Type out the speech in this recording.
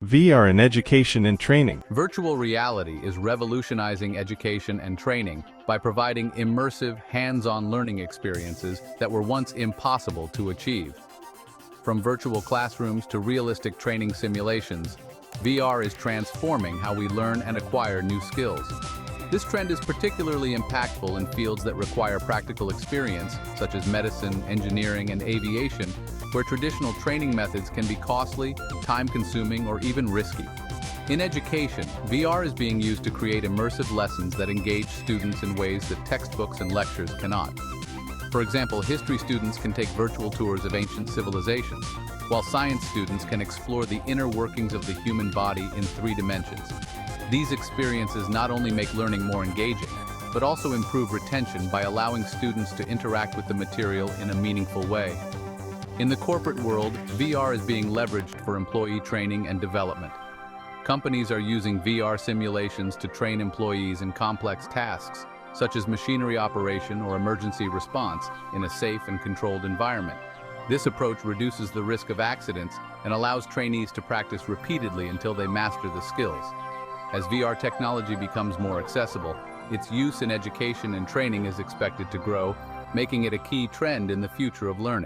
VR in education and training. Virtual reality is revolutionizing education and training by providing immersive, hands-on learning experiences that were once impossible to achieve. From virtual classrooms to realistic training simulations, VR is transforming how we learn and acquire new skills. This trend is particularly impactful in fields that require practical experience, such as medicine, engineering, and aviation, where traditional training methods can be costly, time-consuming, or even risky. In education, VR is being used to create immersive lessons that engage students in ways that textbooks and lectures cannot. For example, history students can take virtual tours of ancient civilizations, while science students can explore the inner workings of the human body in 3 dimensions. These experiences not only make learning more engaging, but also improve retention by allowing students to interact with the material in a meaningful way. In the corporate world, VR is being leveraged for employee training and development. Companies are using VR simulations to train employees in complex tasks, such as machinery operation or emergency response, in a safe and controlled environment. This approach reduces the risk of accidents and allows trainees to practice repeatedly until they master the skills. As VR technology becomes more accessible, its use in education and training is expected to grow, making it a key trend in the future of learning.